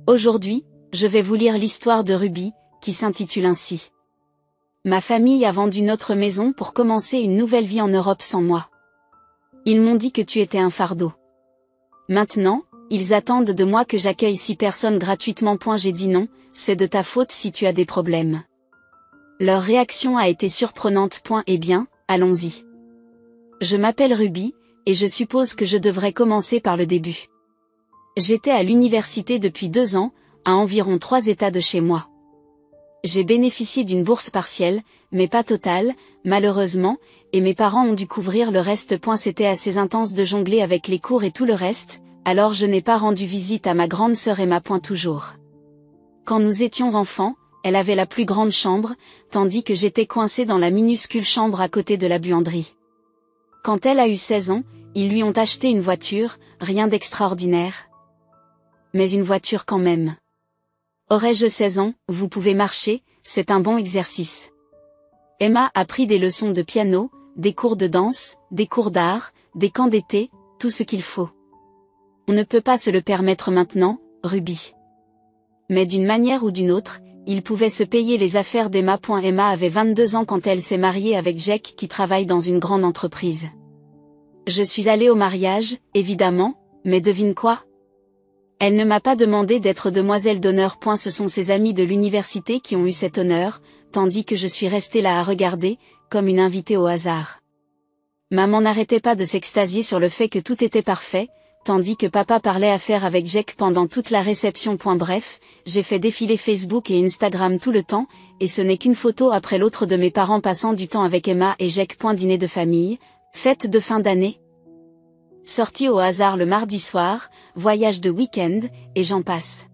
Aujourd'hui, je vais vous lire l'histoire de Ruby, qui s'intitule ainsi. Ma famille a vendu notre maison pour commencer une nouvelle vie en Europe sans moi. Ils m'ont dit que tu étais un fardeau. Maintenant, ils attendent de moi que j'accueille 6 personnes gratuitement. J'ai dit non, c'est de ta faute si tu as des problèmes. Leur réaction a été surprenante. Eh bien, allons-y. Je m'appelle Ruby, et je suppose que je devrais commencer par le début. J'étais à l'université depuis 2 ans, à environ 3 états de chez moi. J'ai bénéficié d'une bourse partielle, mais pas totale, malheureusement, et mes parents ont dû couvrir le reste. C'était assez intense de jongler avec les cours et tout le reste, alors je n'ai pas rendu visite à ma grande sœur Emma. Toujours. Quand nous étions enfants, elle avait la plus grande chambre, tandis que j'étais coincé dans la minuscule chambre à côté de la buanderie. Quand elle a eu 16 ans, ils lui ont acheté une voiture, rien d'extraordinaire. Mais une voiture quand même. Aurais-je 16 ans, vous pouvez marcher, c'est un bon exercice. Emma a pris des leçons de piano, des cours de danse, des cours d'art, des camps d'été, tout ce qu'il faut. On ne peut pas se le permettre maintenant, Ruby. Mais d'une manière ou d'une autre, il pouvait se payer les affaires d'Emma. Emma avait 22 ans quand elle s'est mariée avec Jake qui travaille dans une grande entreprise. Je suis allée au mariage, évidemment, mais devine quoi? Elle ne m'a pas demandé d'être demoiselle d'honneur. Ce sont ses amis de l'université qui ont eu cet honneur, tandis que je suis restée là à regarder, comme une invitée au hasard. Maman n'arrêtait pas de s'extasier sur le fait que tout était parfait, tandis que papa parlait affaires avec Jake pendant toute la réception. Bref, j'ai fait défiler Facebook et Instagram tout le temps, et ce n'est qu'une photo après l'autre de mes parents passant du temps avec Emma et Jake. Dîner de famille, fête de fin d'année, sortie au hasard le mardi soir, voyage de week-end, et j'en passe.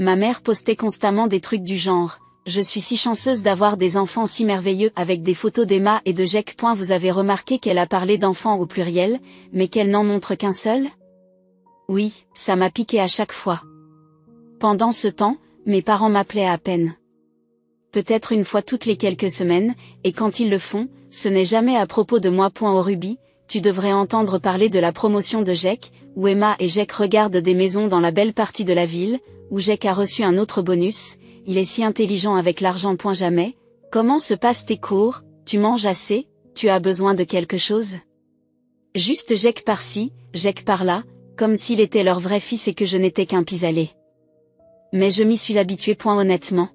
Ma mère postait constamment des trucs du genre « Je suis si chanceuse d'avoir des enfants si merveilleux » avec des photos d'Emma et de Jake. Vous avez remarqué qu'elle a parlé d'enfants au pluriel, mais qu'elle n'en montre qu'un seul? Oui, ça m'a piqué à chaque fois. Pendant ce temps, mes parents m'appelaient à peine. Peut-être une fois toutes les quelques semaines, et quand ils le font, ce n'est jamais à propos de moi. Au Ruby, tu devrais entendre parler de la promotion de Jake, où Emma et Jake regardent des maisons dans la belle partie de la ville, où Jake a reçu un autre bonus, il est si intelligent avec l'argent. Jamais. Comment se passent tes cours, tu manges assez, tu as besoin de quelque chose? Juste Jake par-ci, Jake par-là, comme s'il était leur vrai fils et que je n'étais qu'un pis-aller. Mais je m'y suis habituée. Honnêtement.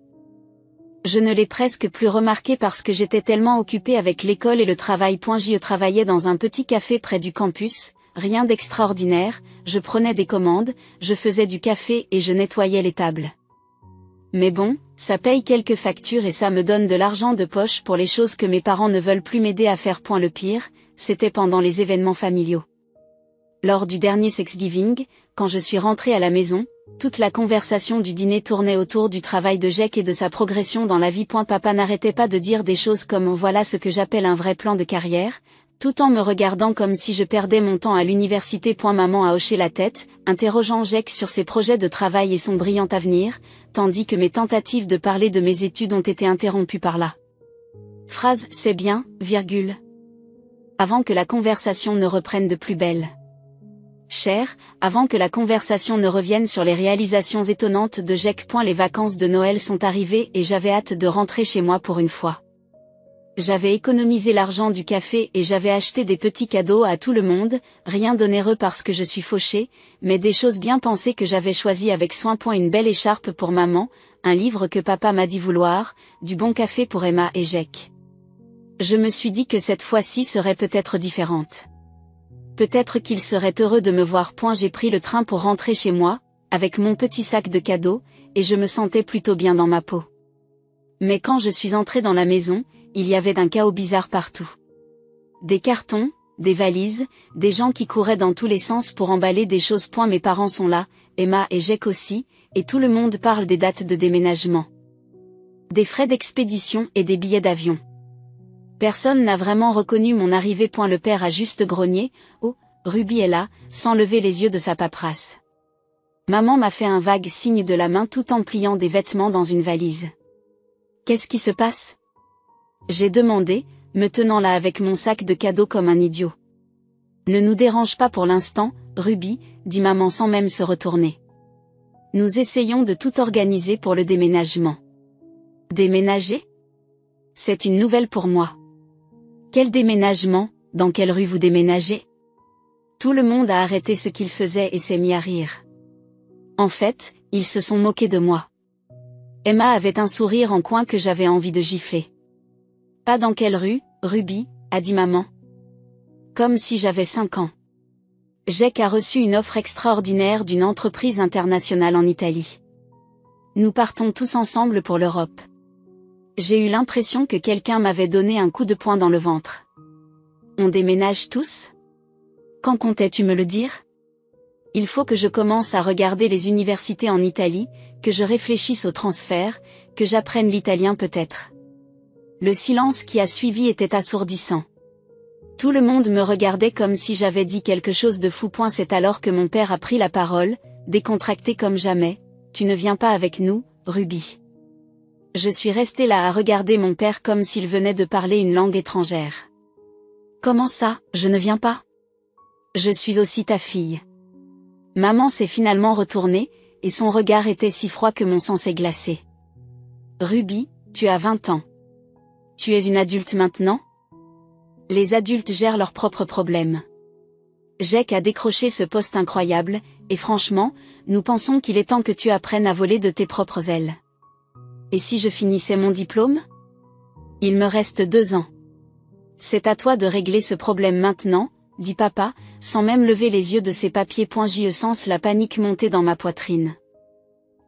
Je ne l'ai presque plus remarqué parce que j'étais tellement occupée avec l'école et le travail. J'y travaillais dans un petit café près du campus, rien d'extraordinaire, je prenais des commandes, je faisais du café et je nettoyais les tables. Mais bon, ça paye quelques factures et ça me donne de l'argent de poche pour les choses que mes parents ne veulent plus m'aider à faire. Le pire, c'était pendant les événements familiaux. Lors du dernier Thanksgiving, quand je suis rentrée à la maison, toute la conversation du dîner tournait autour du travail de Jake et de sa progression dans la vie. Papa n'arrêtait pas de dire des choses comme « voilà ce que j'appelle un vrai plan de carrière », tout en me regardant comme si je perdais mon temps à l'université. Maman a hoché la tête, interrogeant Jake sur ses projets de travail et son brillant avenir, tandis que mes tentatives de parler de mes études ont été interrompues par la phrase « c'est bien, virgule », avant que la conversation ne reprenne de plus belle. Cher, avant que la conversation ne revienne sur les réalisations étonnantes de Jake. Les vacances de Noël sont arrivées et j'avais hâte de rentrer chez moi pour une fois. J'avais économisé l'argent du café et j'avais acheté des petits cadeaux à tout le monde, rien d'onéreux parce que je suis fauchée, mais des choses bien pensées que j'avais choisies avec soin. Une belle écharpe pour maman, un livre que papa m'a dit vouloir, du bon café pour Emma et Jake. Je me suis dit que cette fois-ci serait peut-être différente. Peut-être qu'il serait heureux de me voir. J'ai pris le train pour rentrer chez moi, avec mon petit sac de cadeaux, et je me sentais plutôt bien dans ma peau. Mais quand je suis entrée dans la maison, il y avait d'un chaos bizarre partout. Des cartons, des valises, des gens qui couraient dans tous les sens pour emballer des choses. Mes parents sont là, Emma et Jake aussi, et tout le monde parle des dates de déménagement, des frais d'expédition et des billets d'avion. Personne n'a vraiment reconnu mon arrivée. Le père a juste grogné « Oh, Ruby est là », sans lever les yeux de sa paperasse. Maman m'a fait un vague signe de la main tout en pliant des vêtements dans une valise. « Qu'est-ce qui se passe ?» j'ai demandé, me tenant là avec mon sac de cadeaux comme un idiot. « Ne nous dérange pas pour l'instant, Ruby », dit maman sans même se retourner. « Nous essayons de tout organiser pour le déménagement. Déménager? C'est une nouvelle pour moi. Quel déménagement? Dans quelle rue vous déménagez? Tout le monde a arrêté ce qu'il faisait et s'est mis à rire. En fait, ils se sont moqués de moi. Emma avait un sourire en coin que j'avais envie de gifler. Pas dans quelle rue, Ruby, a dit maman. Comme si j'avais 5 ans. Jack a reçu une offre extraordinaire d'une entreprise internationale en Italie. Nous partons tous ensemble pour l'Europe. J'ai eu l'impression que quelqu'un m'avait donné un coup de poing dans le ventre. On déménage tous? Quand comptais-tu me le dire? Il faut que je commence à regarder les universités en Italie, que je réfléchisse au transfert, que j'apprenne l'italien peut-être. Le silence qui a suivi était assourdissant. Tout le monde me regardait comme si j'avais dit quelque chose de fou. C'est alors que mon père a pris la parole, décontracté comme jamais. Tu ne viens pas avec nous, Ruby. Je suis restée là à regarder mon père comme s'il venait de parler une langue étrangère. Comment ça, je ne viens pas? Je suis aussi ta fille. Maman s'est finalement retournée, et son regard était si froid que mon sang s'est glacé. Ruby, tu as 20 ans. Tu es une adulte maintenant? Les adultes gèrent leurs propres problèmes. Jack a décroché ce poste incroyable, et franchement, nous pensons qu'il est temps que tu apprennes à voler de tes propres ailes. Et si je finissais mon diplôme? Il me reste 2 ans. C'est à toi de régler ce problème maintenant, dit papa, sans même lever les yeux de ses papiers. J'y sens la panique monter dans ma poitrine.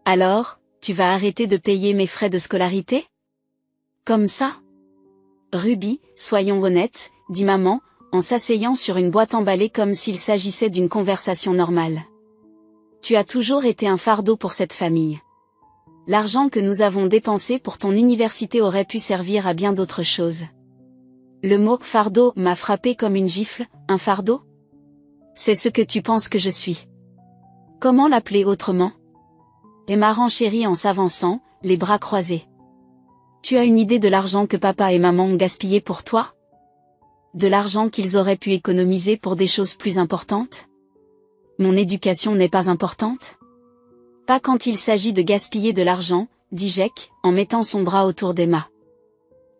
Alors, tu vas arrêter de payer mes frais de scolarité? Comme ça? Ruby, soyons honnêtes, dit maman, en s'asseyant sur une boîte emballée comme s'il s'agissait d'une conversation normale. Tu as toujours été un fardeau pour cette famille. L'argent que nous avons dépensé pour ton université aurait pu servir à bien d'autres choses. Le mot « fardeau » m'a frappé comme une gifle. Un fardeau? C'est ce que tu penses que je suis. Comment l'appeler autrement? Emma renchérit en s'avançant, les bras croisés. Tu as une idée de l'argent que papa et maman ont gaspillé pour toi? De l'argent qu'ils auraient pu économiser pour des choses plus importantes? Mon éducation n'est pas importante? Pas quand il s'agit de gaspiller de l'argent, dit Jack, en mettant son bras autour d'Emma.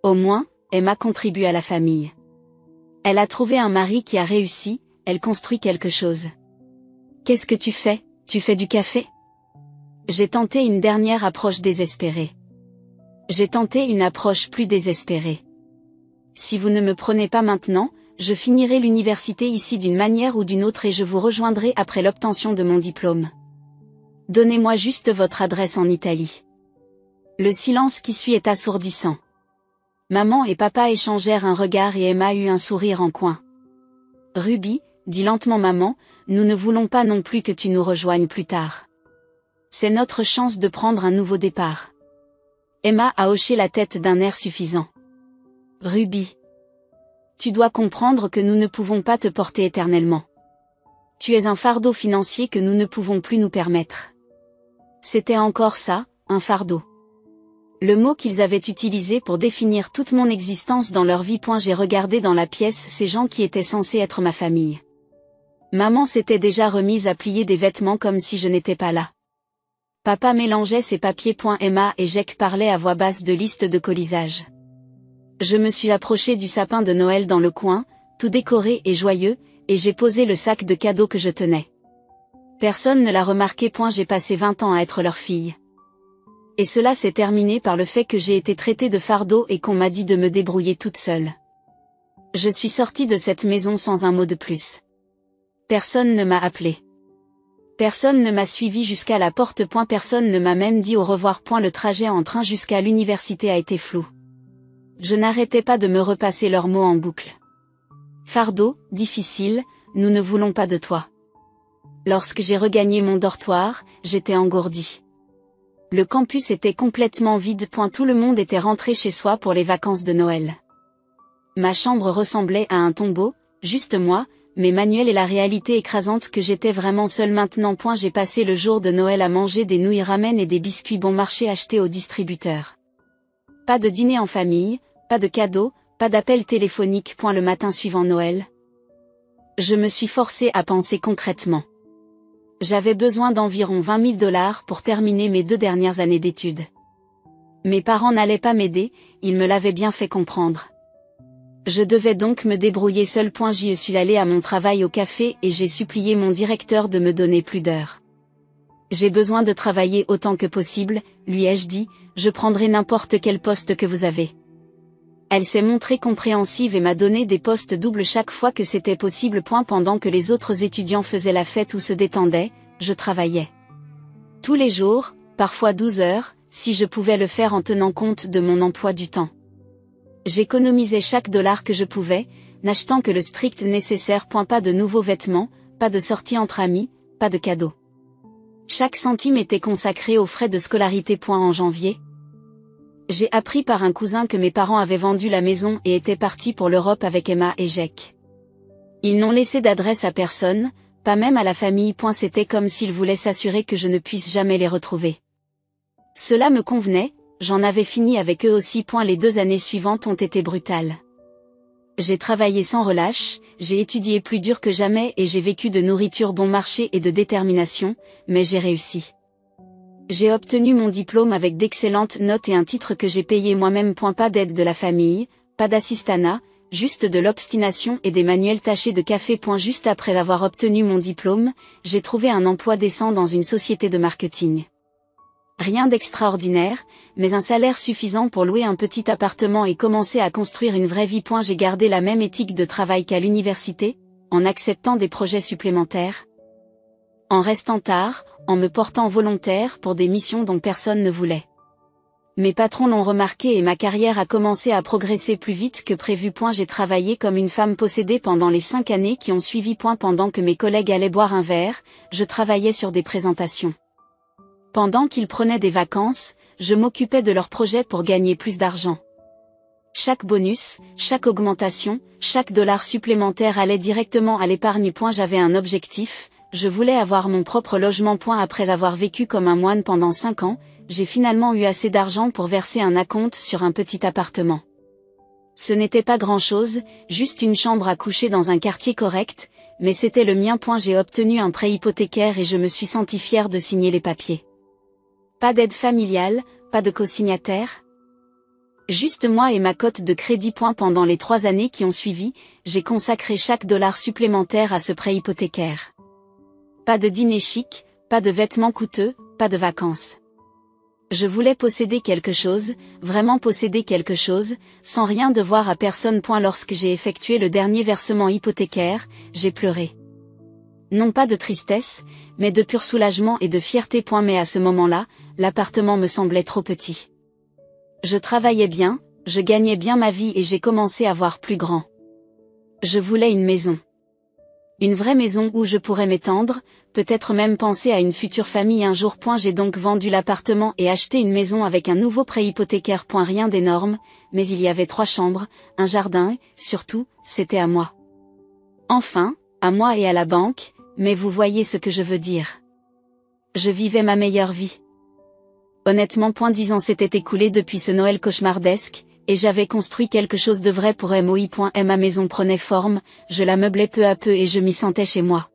Au moins, Emma contribue à la famille. Elle a trouvé un mari qui a réussi, elle construit quelque chose. Qu'est-ce que tu fais? Tu fais du café? J'ai tenté une dernière approche désespérée. J'ai tenté une approche plus désespérée. Si vous ne me prenez pas maintenant, je finirai l'université ici d'une manière ou d'une autre et je vous rejoindrai après l'obtention de mon diplôme. Donnez-moi juste votre adresse en Italie. Le silence qui suit est assourdissant. Maman et papa échangèrent un regard et Emma eut un sourire en coin. Ruby, dit lentement maman, nous ne voulons pas non plus que tu nous rejoignes plus tard. C'est notre chance de prendre un nouveau départ. Emma a hoché la tête d'un air suffisant. Ruby. Tu dois comprendre que nous ne pouvons pas te porter éternellement. Tu es un fardeau financier que nous ne pouvons plus nous permettre. C'était encore ça, un fardeau. Le mot qu'ils avaient utilisé pour définir toute mon existence dans leur vie. J'ai regardé dans la pièce ces gens qui étaient censés être ma famille. Maman s'était déjà remise à plier des vêtements comme si je n'étais pas là. Papa mélangeait ses papiers. Emma et Jack parlaient à voix basse de listes de colisage. Je me suis approchée du sapin de Noël dans le coin, tout décoré et joyeux, et j'ai posé le sac de cadeaux que je tenais. Personne ne l'a remarqué. J'ai passé 20 ans à être leur fille. Et cela s'est terminé par le fait que j'ai été traitée de fardeau et qu'on m'a dit de me débrouiller toute seule. Je suis sortie de cette maison sans un mot de plus. Personne ne m'a appelée. Personne ne m'a suivi jusqu'à la porte. Personne ne m'a même dit au revoir. Le trajet en train jusqu'à l'université a été flou. Je n'arrêtais pas de me repasser leurs mots en boucle. Fardeau, difficile, nous ne voulons pas de toi. Lorsque j'ai regagné mon dortoir, j'étais engourdie. Le campus était complètement vide. Tout le monde était rentré chez soi pour les vacances de Noël. Ma chambre ressemblait à un tombeau, juste moi, mes manuels et la réalité écrasante que j'étais vraiment seule maintenant. J'ai passé le jour de Noël à manger des nouilles ramen et des biscuits bon marché achetés au distributeur. Pas de dîner en famille, pas de cadeaux, pas d'appel téléphonique. Le matin suivant Noël. Je me suis forcée à penser concrètement. J'avais besoin d'environ 20 000 $ pour terminer mes 2 dernières années d'études. Mes parents n'allaient pas m'aider, ils me l'avaient bien fait comprendre. Je devais donc me débrouiller seule. J'y suis allée à mon travail au café et j'ai supplié mon directeur de me donner plus d'heures. J'ai besoin de travailler autant que possible, lui ai-je dit, je prendrai n'importe quel poste que vous avez. Elle s'est montrée compréhensive et m'a donné des postes doubles chaque fois que c'était possible. Pendant que les autres étudiants faisaient la fête ou se détendaient, je travaillais. Tous les jours, parfois 12 heures, si je pouvais le faire en tenant compte de mon emploi du temps. J'économisais chaque dollar que je pouvais, n'achetant que le strict nécessaire. Pas de nouveaux vêtements, pas de sorties entre amis, pas de cadeaux. Chaque centime était consacré aux frais de scolarité. En janvier, j'ai appris par un cousin que mes parents avaient vendu la maison et étaient partis pour l'Europe avec Emma et Jack. Ils n'ont laissé d'adresse à personne, pas même à la famille. C'était comme s'ils voulaient s'assurer que je ne puisse jamais les retrouver. Cela me convenait, j'en avais fini avec eux aussi. Les 2 années suivantes ont été brutales. J'ai travaillé sans relâche, j'ai étudié plus dur que jamais et j'ai vécu de nourriture bon marché et de détermination, mais j'ai réussi. J'ai obtenu mon diplôme avec d'excellentes notes et un titre que j'ai payé moi-même. Pas d'aide de la famille, pas d'assistanat, juste de l'obstination et des manuels tachés de café. Juste après avoir obtenu mon diplôme, j'ai trouvé un emploi décent dans une société de marketing. Rien d'extraordinaire, mais un salaire suffisant pour louer un petit appartement et commencer à construire une vraie vie. J'ai gardé la même éthique de travail qu'à l'université, en acceptant des projets supplémentaires, en restant tard, en me portant volontaire pour des missions dont personne ne voulait. Mes patrons l'ont remarqué et ma carrière a commencé à progresser plus vite que prévu. J'ai travaillé comme une femme possédée pendant les 5 années qui ont suivi. Pendant que mes collègues allaient boire un verre, je travaillais sur des présentations. Pendant qu'ils prenaient des vacances, je m'occupais de leurs projets pour gagner plus d'argent. Chaque bonus, chaque augmentation, chaque dollar supplémentaire allait directement à l'épargne. J'avais un objectif, je voulais avoir mon propre logement. Après avoir vécu comme un moine pendant 5 ans, j'ai finalement eu assez d'argent pour verser un acompte sur un petit appartement. Ce n'était pas grand-chose, juste une chambre à coucher dans un quartier correct, mais c'était le mien. J'ai obtenu un prêt hypothécaire et je me suis sentie fière de signer les papiers. Pas d'aide familiale, pas de co-signataire. Juste moi et ma cote de crédit. Pendant les 3 années qui ont suivi, j'ai consacré chaque dollar supplémentaire à ce prêt hypothécaire. Pas de dîner chic, pas de vêtements coûteux, pas de vacances. Je voulais posséder quelque chose, vraiment posséder quelque chose, sans rien devoir à personne. Lorsque j'ai effectué le dernier versement hypothécaire, j'ai pleuré. Non pas de tristesse, mais de pur soulagement et de fierté. Mais à ce moment-là, l'appartement me semblait trop petit. Je travaillais bien, je gagnais bien ma vie et j'ai commencé à voir plus grand. Je voulais une maison. Une vraie maison où je pourrais m'étendre, peut-être même penser à une future famille un jour. J'ai donc vendu l'appartement et acheté une maison avec un nouveau prêt hypothécaire. Rien d'énorme, mais il y avait 3 chambres, un jardin et, surtout, c'était à moi. Enfin, à moi et à la banque, mais vous voyez ce que je veux dire. Je vivais ma meilleure vie. Honnêtement, 10 ans s'étaient écoulés depuis ce Noël cauchemardesque, et j'avais construit quelque chose de vrai pour moi. Ma maison prenait forme, je la meublais peu à peu et je m'y sentais chez moi.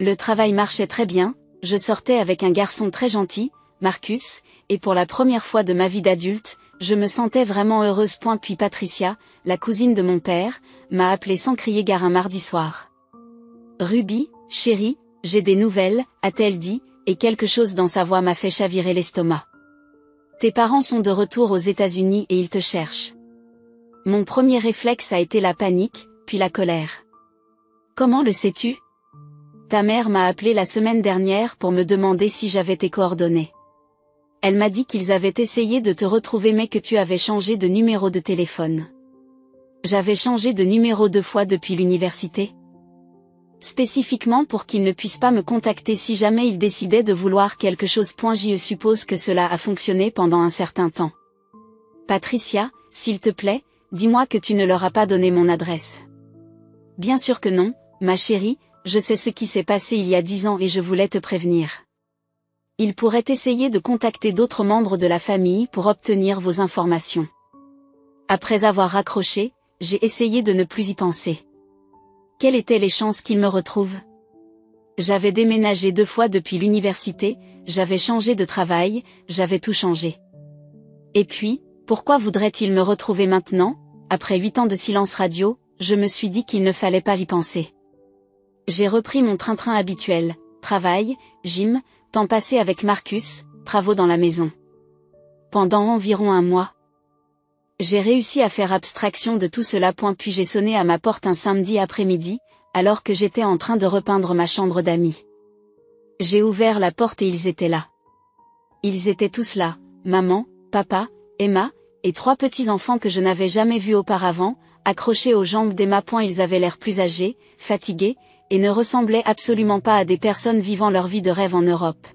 Le travail marchait très bien, je sortais avec un garçon très gentil, Marcus, et pour la première fois de ma vie d'adulte, je me sentais vraiment heureuse. Puis Patricia, la cousine de mon père, m'a appelée sans crier gare un mardi soir. Ruby, chérie, j'ai des nouvelles, a-t-elle dit, et quelque chose dans sa voix m'a fait chavirer l'estomac. Tes parents sont de retour aux États-Unis et ils te cherchent. Mon premier réflexe a été la panique, puis la colère. Comment le sais-tu? Ta mère m'a appelé la semaine dernière pour me demander si j'avais tes coordonnées. Elle m'a dit qu'ils avaient essayé de te retrouver mais que tu avais changé de numéro de téléphone. J'avais changé de numéro 2 fois depuis l'université. Spécifiquement pour qu'ils ne puissent pas me contacter si jamais ils décidaient de vouloir quelque chose. Je suppose que cela a fonctionné pendant un certain temps. Patricia, s'il te plaît, dis-moi que tu ne leur as pas donné mon adresse. Bien sûr que non, ma chérie, je sais ce qui s'est passé il y a 10 ans et je voulais te prévenir. Ils pourraient essayer de contacter d'autres membres de la famille pour obtenir vos informations. Après avoir raccroché, j'ai essayé de ne plus y penser. Quelles étaient les chances qu'ils me retrouvent? J'avais déménagé 2 fois depuis l'université, j'avais changé de travail, j'avais tout changé. Et puis, pourquoi voudrait-il me retrouver maintenant? Après 8 ans de silence radio, je me suis dit qu'il ne fallait pas y penser. J'ai repris mon train-train habituel, travail, gym, temps passé avec Marcus, travaux dans la maison. Pendant environ 1 mois. J'ai réussi à faire abstraction de tout cela. Puis j'ai sonné à ma porte un samedi après-midi, alors que j'étais en train de repeindre ma chambre d'amis. J'ai ouvert la porte et ils étaient là. Ils étaient tous là, maman, papa, Emma, et 3 petits-enfants que je n'avais jamais vus auparavant, accrochés aux jambes d'Emma. Ils avaient l'air plus âgés, fatigués, et ne ressemblaient absolument pas à des personnes vivant leur vie de rêve en Europe.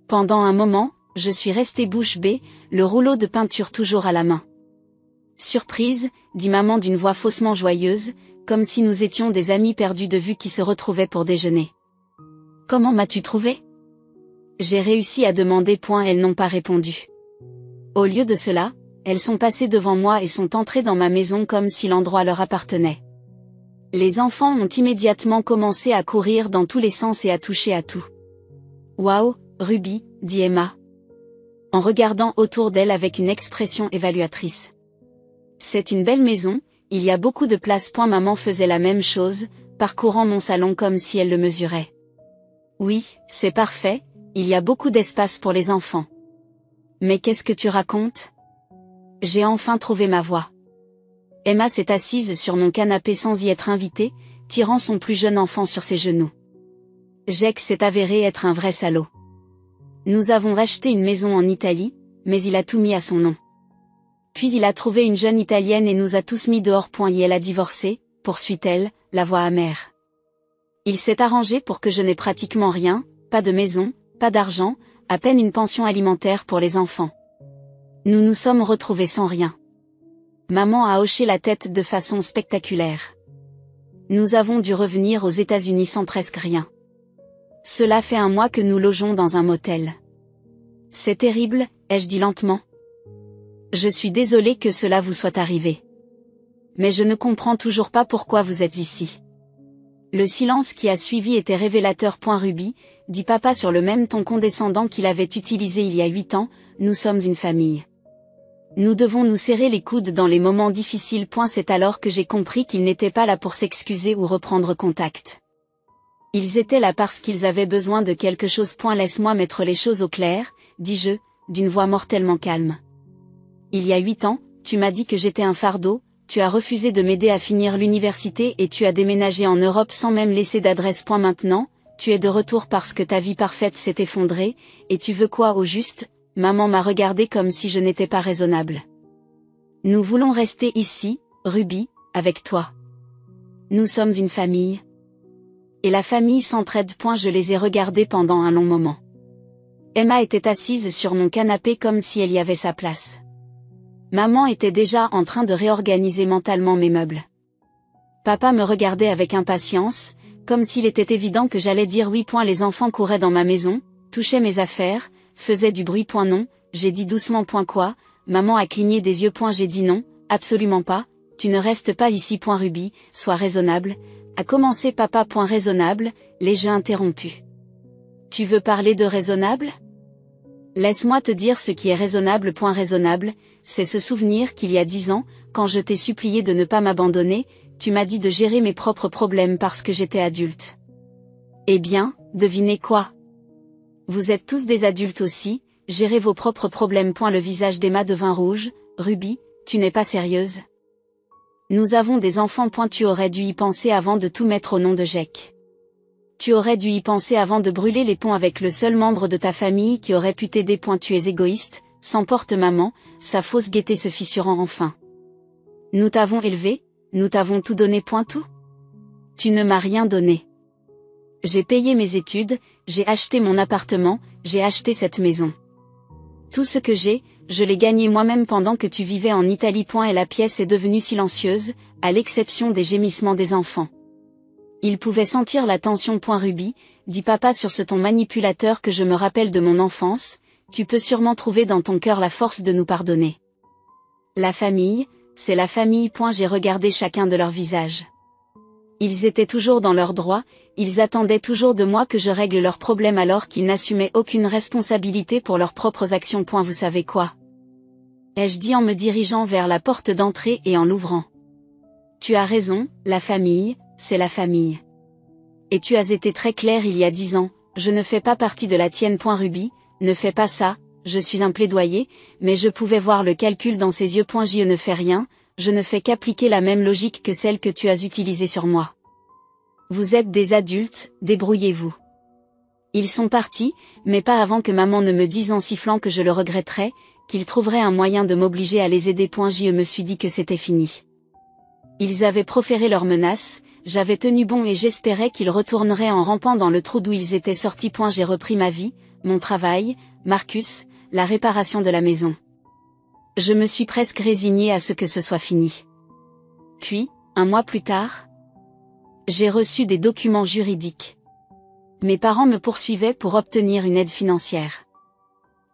Pendant un moment, je suis restée bouche bée, le rouleau de peinture toujours à la main. Surprise, dit maman d'une voix faussement joyeuse, comme si nous étions des amis perdus de vue qui se retrouvaient pour déjeuner. Comment m'as-tu trouvé? J'ai réussi à demander. Elles n'ont pas répondu. Au lieu de cela, elles sont passées devant moi et sont entrées dans ma maison comme si l'endroit leur appartenait. Les enfants ont immédiatement commencé à courir dans tous les sens et à toucher à tout. Waouh, Ruby, dit Emma, en regardant autour d'elle avec une expression évaluatrice. C'est une belle maison, il y a beaucoup de place. Maman faisait la même chose, parcourant mon salon comme si elle le mesurait. Oui, c'est parfait, il y a beaucoup d'espace pour les enfants. Mais qu'est-ce que tu racontes? J'ai enfin trouvé ma voix. Emma s'est assise sur mon canapé sans y être invitée, tirant son plus jeune enfant sur ses genoux. Jake s'est avéré être un vrai salaud. Nous avons acheté une maison en Italie, mais il a tout mis à son nom. Puis il a trouvé une jeune Italienne et nous a tous mis dehors. Et elle a divorcé, poursuit-elle, la voix amère. Il s'est arrangé pour que je n'ai pratiquement rien, pas de maison, pas d'argent, à peine une pension alimentaire pour les enfants. Nous nous sommes retrouvés sans rien. Maman a hoché la tête de façon spectaculaire. Nous avons dû revenir aux États-Unis sans presque rien. Cela fait 1 mois que nous logeons dans un motel. C'est terrible, ai-je dit lentement. Je suis désolée que cela vous soit arrivé. Mais je ne comprends toujours pas pourquoi vous êtes ici. Le silence qui a suivi était révélateur. Ruby, dit papa sur le même ton condescendant qu'il avait utilisé il y a 8 ans, nous sommes une famille. Nous devons nous serrer les coudes dans les moments difficiles. C'est alors que j'ai compris qu'ils n'étaient pas là pour s'excuser ou reprendre contact. Ils étaient là parce qu'ils avaient besoin de quelque chose. Laisse-moi mettre les choses au clair, dis-je, d'une voix mortellement calme. Il y a 8 ans, tu m'as dit que j'étais un fardeau, tu as refusé de m'aider à finir l'université et tu as déménagé en Europe sans même laisser d'adresse. Maintenant, tu es de retour parce que ta vie parfaite s'est effondrée, et tu veux quoi au juste? Maman m'a regardé comme si je n'étais pas raisonnable. Nous voulons rester ici, Ruby, avec toi. Nous sommes une famille. Et la famille s'entraide. Je les ai regardés pendant un long moment. Emma était assise sur mon canapé comme si elle y avait sa place. Maman était déjà en train de réorganiser mentalement mes meubles. Papa me regardait avec impatience, comme s'il était évident que j'allais dire oui. Les enfants couraient dans ma maison, touchaient mes affaires, faisaient du bruit. Non, j'ai dit doucement. Quoi? Maman a cligné des yeux. J'ai dit non, absolument pas, tu ne restes pas ici. Ruby, sois raisonnable, a commencé papa. Raisonnable, l'ai-je interrompu. Tu veux parler de raisonnable? Laisse-moi te dire ce qui est raisonnable. Raisonnable, c'est se souvenir qu'il y a 10 ans, quand je t'ai supplié de ne pas m'abandonner, tu m'as dit de gérer mes propres problèmes parce que j'étais adulte. Eh bien, devinez quoi? Vous êtes tous des adultes aussi, gérez vos propres problèmes. Le visage d'Emma devint rouge. Ruby, tu n'es pas sérieuse? Nous avons des enfants. Tu aurais dû y penser avant de tout mettre au nom de Jake. Tu aurais dû y penser avant de brûler les ponts avec le seul membre de ta famille qui aurait pu t'aider. Tu es égoïste, s'emporte maman, sa fausse gaieté se fissurant enfin. Nous t'avons élevé, nous t'avons tout donné. Tout. Tu ne m'as rien donné. J'ai payé mes études, j'ai acheté mon appartement, j'ai acheté cette maison. Tout ce que j'ai, je l'ai gagné moi-même pendant que tu vivais en Italie. Et la pièce est devenue silencieuse, à l'exception des gémissements des enfants. Il pouvait sentir la tension. Ruby, dit papa sur ce ton manipulateur que je me rappelle de mon enfance, tu peux sûrement trouver dans ton cœur la force de nous pardonner. La famille, c'est la famille. J'ai regardé chacun de leurs visages. Ils étaient toujours dans leurs droits, ils attendaient toujours de moi que je règle leurs problèmes alors qu'ils n'assumaient aucune responsabilité pour leurs propres actions. Vous savez quoi? Ai-je dit en me dirigeant vers la porte d'entrée et en l'ouvrant. Tu as raison, la famille, c'est la famille. Et tu as été très clair il y a 10 ans, je ne fais pas partie de la tienne. Ruby, ne fais pas ça, je suis un plaidoyer, mais je pouvais voir le calcul dans ses yeux. Je ne fais rien, je ne fais qu'appliquer la même logique que celle que tu as utilisée sur moi. Vous êtes des adultes, débrouillez-vous. Ils sont partis, mais pas avant que maman ne me dise en sifflant que je le regretterais, qu'il trouverait un moyen de m'obliger à les aider. Je me suis dit que c'était fini. Ils avaient proféré leurs menaces, j'avais tenu bon et j'espérais qu'ils retourneraient en rampant dans le trou d'où ils étaient sortis. J'ai repris ma vie, mon travail, Marcus, la réparation de la maison. Je me suis presque résignée à ce que ce soit fini. Puis, un mois plus tard, j'ai reçu des documents juridiques. Mes parents me poursuivaient pour obtenir une aide financière.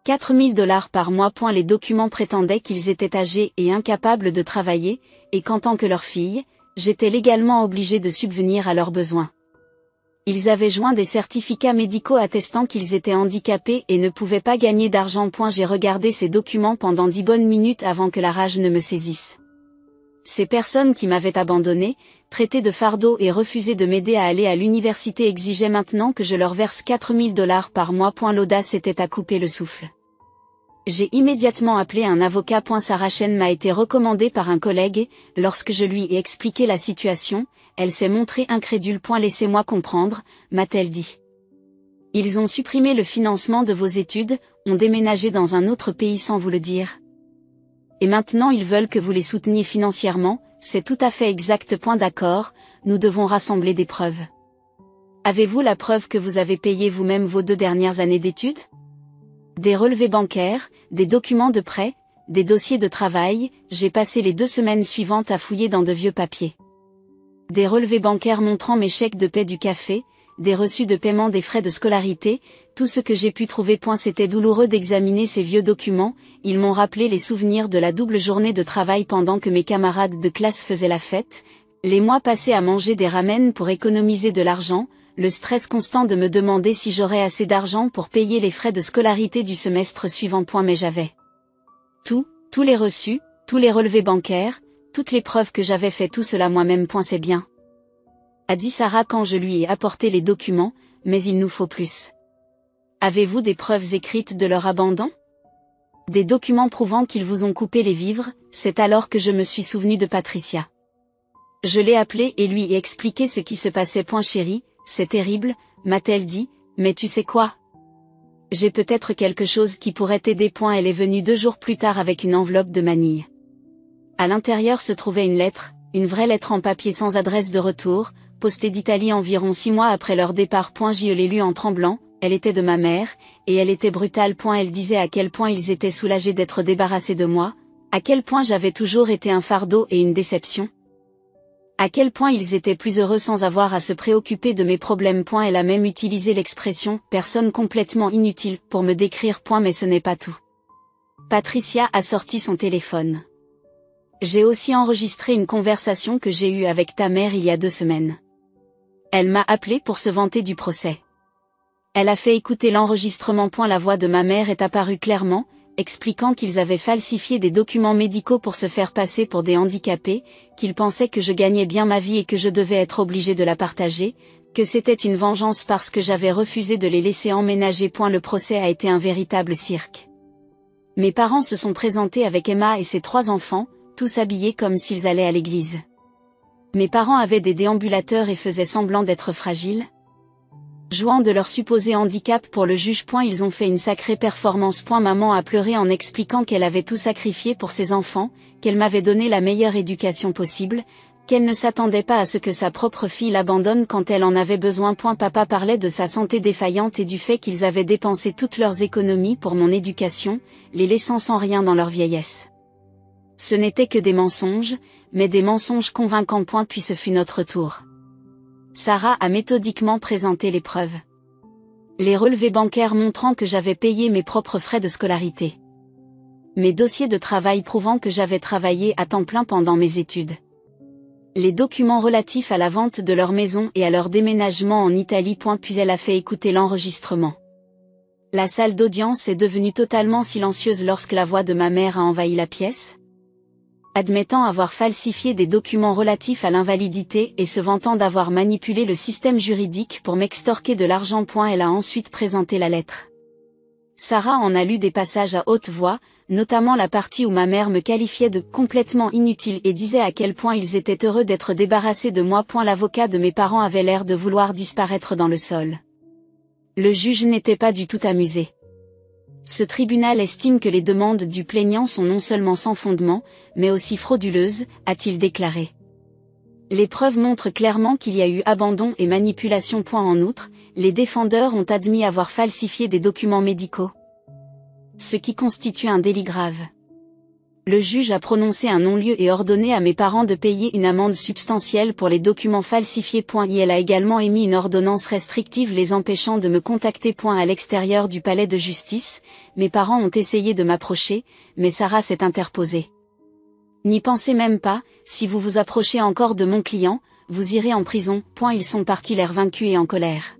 4 000 $ par mois. Les documents prétendaient qu'ils étaient âgés et incapables de travailler, et qu'en tant que leur fille, j'étais légalement obligée de subvenir à leurs besoins. Ils avaient joint des certificats médicaux attestant qu'ils étaient handicapés et ne pouvaient pas gagner d'argent. J'ai regardé ces documents pendant 10 bonnes minutes avant que la rage ne me saisisse. Ces personnes qui m'avaient abandonné, traité de fardeau et refusé de m'aider à aller à l'université exigeaient maintenant que je leur verse 4 000 $ par mois. L'audace était à couper le souffle. J'ai immédiatement appelé un avocat. Sarah Chen m'a été recommandée par un collègue, lorsque je lui ai expliqué la situation, elle s'est montrée incrédule. Laissez-moi comprendre, m'a-t-elle dit. Ils ont supprimé le financement de vos études, ont déménagé dans un autre pays sans vous le dire. Et maintenant ils veulent que vous les souteniez financièrement, c'est tout à fait exact. D'accord, nous devons rassembler des preuves. Avez-vous la preuve que vous avez payé vous-même vos 2 dernières années d'études? Des relevés bancaires, des documents de prêt, des dossiers de travail, j'ai passé les 2 semaines suivantes à fouiller dans de vieux papiers. Des relevés bancaires montrant mes chèques de paie du café, des reçus de paiement des frais de scolarité, tout ce que j'ai pu trouver. C'était douloureux d'examiner ces vieux documents, ils m'ont rappelé les souvenirs de la double journée de travail pendant que mes camarades de classe faisaient la fête, les mois passés à manger des ramen pour économiser de l'argent, le stress constant de me demander si j'aurais assez d'argent pour payer les frais de scolarité du semestre suivant. Mais j'avais tous les reçus, tous les relevés bancaires, toutes les preuves que j'avais fait tout cela moi-même. C'est bien, a dit Sarah quand je lui ai apporté les documents, mais il nous faut plus. Avez-vous des preuves écrites de leur abandon? Des documents prouvant qu'ils vous ont coupé les vivres? C'est alors que je me suis souvenu de Patricia. Je l'ai appelée et lui ai expliqué ce qui se passait. Chérie, c'est terrible, m'a-t-elle dit, mais tu sais quoi? J'ai peut-être quelque chose qui pourrait t'aider. Elle est venue 2 jours plus tard avec une enveloppe de manille. À l'intérieur se trouvait une lettre, une vraie lettre en papier sans adresse de retour, postée d'Italie environ 6 mois après leur départ. Je l'ai lue en tremblant, elle était de ma mère, et elle était brutale. Elle disait à quel point ils étaient soulagés d'être débarrassés de moi, à quel point j'avais toujours été un fardeau et une déception. À quel point ils étaient plus heureux sans avoir à se préoccuper de mes problèmes. Elle a même utilisé l'expression « personne complètement inutile » pour me décrire. Mais ce n'est pas tout. Patricia a sorti son téléphone. J'ai aussi enregistré une conversation que j'ai eue avec ta mère il y a 2 semaines. Elle m'a appelé pour se vanter du procès. Elle a fait écouter l'enregistrement. La voix de ma mère est apparue clairement, expliquant qu'ils avaient falsifié des documents médicaux pour se faire passer pour des handicapés, qu'ils pensaient que je gagnais bien ma vie et que je devais être obligée de la partager, que c'était une vengeance parce que j'avais refusé de les laisser emménager. Le procès a été un véritable cirque. Mes parents se sont présentés avec Emma et ses 3 enfants, tous habillés comme s'ils allaient à l'église. Mes parents avaient des déambulateurs et faisaient semblant d'être fragiles. Jouant de leur supposé handicap pour le juge. Ils ont fait une sacrée performance. Maman a pleuré en expliquant qu'elle avait tout sacrifié pour ses enfants, qu'elle m'avait donné la meilleure éducation possible, qu'elle ne s'attendait pas à ce que sa propre fille l'abandonne quand elle en avait besoin. Papa parlait de sa santé défaillante et du fait qu'ils avaient dépensé toutes leurs économies pour mon éducation, les laissant sans rien dans leur vieillesse. Ce n'étaient que des mensonges, mais des mensonges convaincants. Puis ce fut notre tour. Sarah a méthodiquement présenté les preuves. Les relevés bancaires montrant que j'avais payé mes propres frais de scolarité. Mes dossiers de travail prouvant que j'avais travaillé à temps plein pendant mes études. les documents relatifs à la vente de leur maison et à leur déménagement en Italie. Puis elle a fait écouter l'enregistrement. La salle d'audience est devenue totalement silencieuse lorsque la voix de ma mère a envahi la pièce. Admettant avoir falsifié des documents relatifs à l'invalidité et se vantant d'avoir manipulé le système juridique pour m'extorquer de l'argent. Elle a ensuite présenté la lettre. Sarah en a lu des passages à haute voix, notamment la partie où ma mère me qualifiait de complètement inutile et disait à quel point ils étaient heureux d'être débarrassés de moi. L'avocat de mes parents avait l'air de vouloir disparaître dans le sol. Le juge n'était pas du tout amusé. Ce tribunal estime que les demandes du plaignant sont non seulement sans fondement, mais aussi frauduleuses, a-t-il déclaré. Les preuves montrent clairement qu'il y a eu abandon et manipulation. En outre, les défendeurs ont admis avoir falsifié des documents médicaux, ce qui constitue un délit grave. Le juge a prononcé un non-lieu et ordonné à mes parents de payer une amende substantielle pour les documents falsifiés. Elle a également émis une ordonnance restrictive les empêchant de me contacter. À l'extérieur du palais de justice, mes parents ont essayé de m'approcher, mais Sarah s'est interposée. N'y pensez même pas, si vous vous approchez encore de mon client, vous irez en prison. Ils sont partis l'air vaincus et en colère.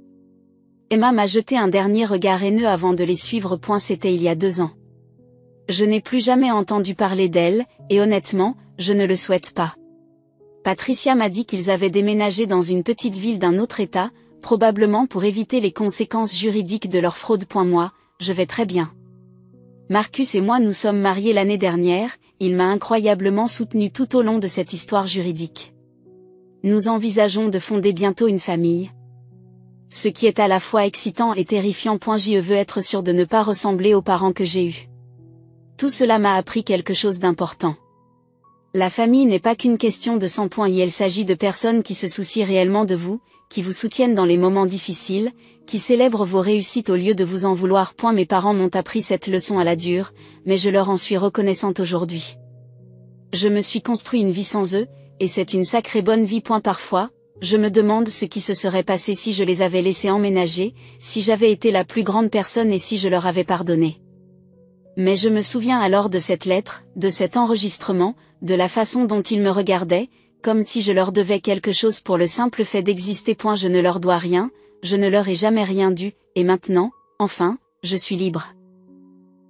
Emma m'a jeté un dernier regard haineux avant de les suivre. C'était il y a 2 ans. Je n'ai plus jamais entendu parler d'elle, et honnêtement, je ne le souhaite pas. Patricia m'a dit qu'ils avaient déménagé dans une petite ville d'un autre État, probablement pour éviter les conséquences juridiques de leur fraude. Moi, je vais très bien. Marcus et moi nous sommes mariés l'année dernière, il m'a incroyablement soutenu tout au long de cette histoire juridique. Nous envisageons de fonder bientôt une famille. Ce qui est à la fois excitant et terrifiant. Je veux être sûr de ne pas ressembler aux parents que j'ai eus. Tout cela m'a appris quelque chose d'important. La famille n'est pas qu'une question de sang. Il s'agit de personnes qui se soucient réellement de vous, qui vous soutiennent dans les moments difficiles, qui célèbrent vos réussites au lieu de vous en vouloir. Mes parents m'ont appris cette leçon à la dure, mais je leur en suis reconnaissante aujourd'hui. Je me suis construit une vie sans eux, et c'est une sacrée bonne vie. Parfois, je me demande ce qui se serait passé si je les avais laissés emménager, si j'avais été la plus grande personne et si je leur avais pardonné. Mais je me souviens alors de cette lettre, de cet enregistrement, de la façon dont ils me regardaient, comme si je leur devais quelque chose pour le simple fait d'exister. Je ne leur dois rien, je ne leur ai jamais rien dû, et maintenant, enfin, je suis libre.